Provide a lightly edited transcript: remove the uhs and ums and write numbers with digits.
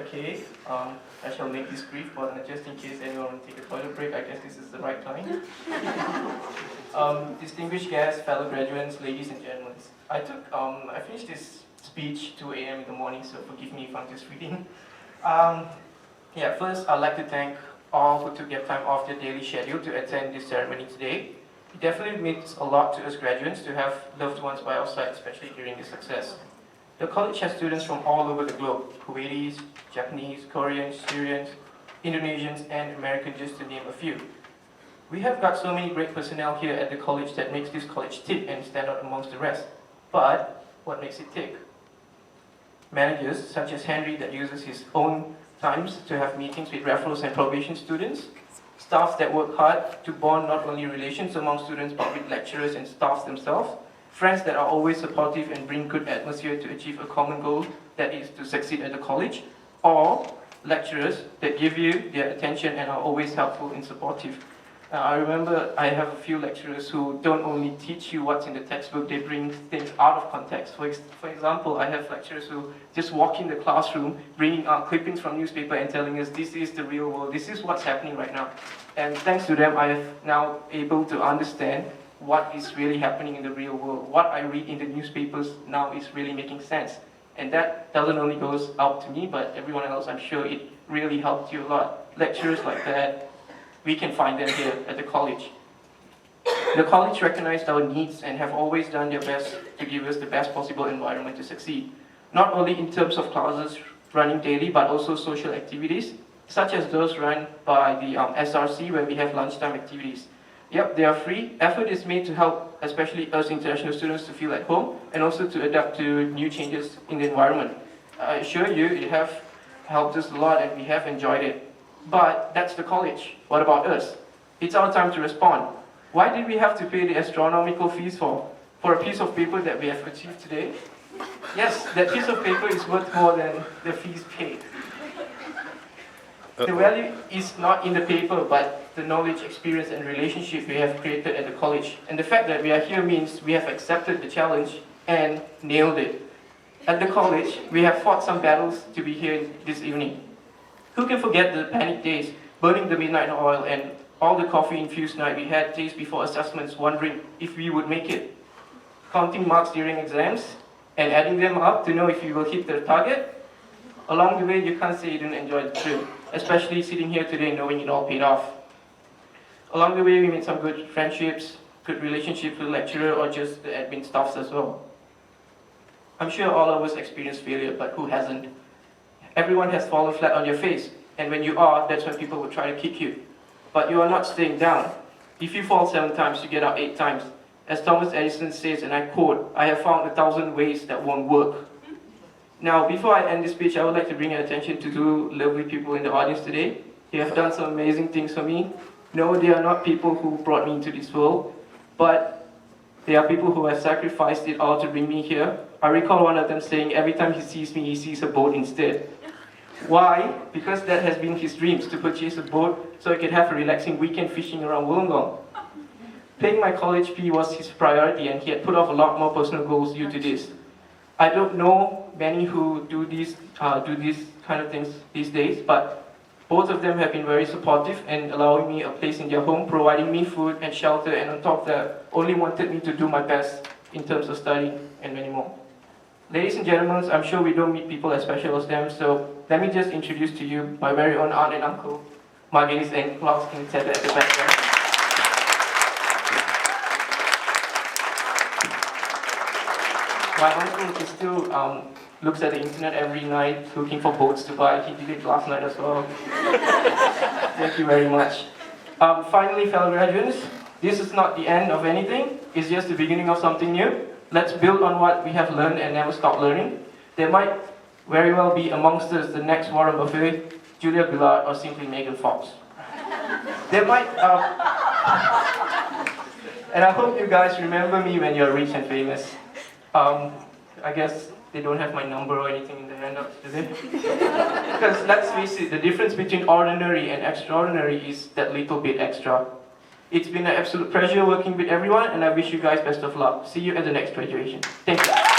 Okay, I shall make this brief, but just in case anyone will take a toilet break, I guess this is the right time. Distinguished guests, fellow graduates, ladies and gentlemen, I finished this speech 2 a.m. in the morning, so forgive me if I'm just reading. First, I'd like to thank all who took their time off their daily schedule to attend this ceremony today. It definitely means a lot to us graduates to have loved ones by our side, especially during this success. The college has students from all over the globe: Kuwaitis, Japanese, Koreans, Syrians, Indonesians, and Americans, just to name a few. We have got so many great personnel here at the college that makes this college tick and stand out amongst the rest. But what makes it tick? Managers such as Henry that uses his own times to have meetings with referrals and probation students, staff that work hard to bond not only relations among students but with lecturers and staffs themselves, friends that are always supportive and bring good atmosphere to achieve a common goal, that is to succeed at the college, or lecturers that give you their attention and are always helpful and supportive. I remember I have a few lecturers who don't only teach you what's in the textbook, they bring things out of context. For example, I have lecturers who just walk in the classroom, bringing out clippings from newspaper and telling us this is the real world, this is what's happening right now. And thanks to them, I am now able to understand what is really happening in the real world. What I read in the newspapers now is really making sense. And that doesn't only goes out to me, but everyone else, I'm sure it really helped you a lot. Lecturers like that, we can find them here at the college. The college recognized our needs and have always done their best to give us the best possible environment to succeed. Not only in terms of classes running daily, but also social activities, such as those run by the SRC, where we have lunchtime activities. Yep, they are free. Effort is made to help, especially us international students, to feel at home and also to adapt to new changes in the environment. I assure you, it have helped us a lot and we have enjoyed it. But that's the college. What about us? It's our time to respond. Why did we have to pay the astronomical fees for a piece of paper that we have achieved today? Yes, that piece of paper is worth more than the fees paid. The value is not in the paper, but the knowledge, experience, and relationship we have created at the college. And the fact that we are here means we have accepted the challenge and nailed it. At the college, we have fought some battles to be here this evening. Who can forget the panic days, burning the midnight oil, and all the coffee-infused night we had days before assessments, wondering if we would make it? Counting marks during exams, and adding them up to know if you will hit the target? Along the way, you can't say you didn't enjoy the trip, especially sitting here today knowing it all paid off. Along the way, we made some good friendships, good relationships with the lecturer or just the admin staffs as well. I'm sure all of us experience failure, but who hasn't? Everyone has fallen flat on your face, and when you are, that's when people will try to kick you. But you are not staying down. If you fall 7 times, you get up 8 times. As Thomas Edison says, and I quote, "I have found 1,000 ways that won't work." Now, before I end this speech, I would like to bring your attention to 2 lovely people in the audience today. They have done some amazing things for me. No, they are not people who brought me into this world, but they are people who have sacrificed it all to bring me here. I recall one of them saying every time he sees me, he sees a boat instead. Why? Because that has been his dreams, to purchase a boat so he could have a relaxing weekend fishing around Wollongong. Paying my college fee was his priority, and he had put off a lot more personal goals due to this. I don't know many who do these kind of things these days, but both of them have been very supportive and allowing me a place in their home, providing me food and shelter, and on top of that, only wanted me to do my best in terms of studying and many more. Ladies and gentlemen, I'm sure we don't meet people as special as them, so let me just introduce to you my very own aunt and uncle, Margis and Klaus in at the back there. My uncle is still looks at the internet every night looking for boats to buy. He did it last night as well. Thank you very much. Finally, fellow graduates, this is not the end of anything. It's just the beginning of something new. Let's build on what we have learned and never stop learning. There might very well be amongst us the next Warren Buffett, Julia Gillard, or simply Megan Fox. There might, and I hope you guys remember me when you're rich and famous. I guess they don't have my number or anything in the handouts, do they? Because let's face it, the difference between ordinary and extraordinary is that little bit extra. It's been an absolute pleasure working with everyone, and I wish you guys best of luck. See you at the next graduation. Thank you.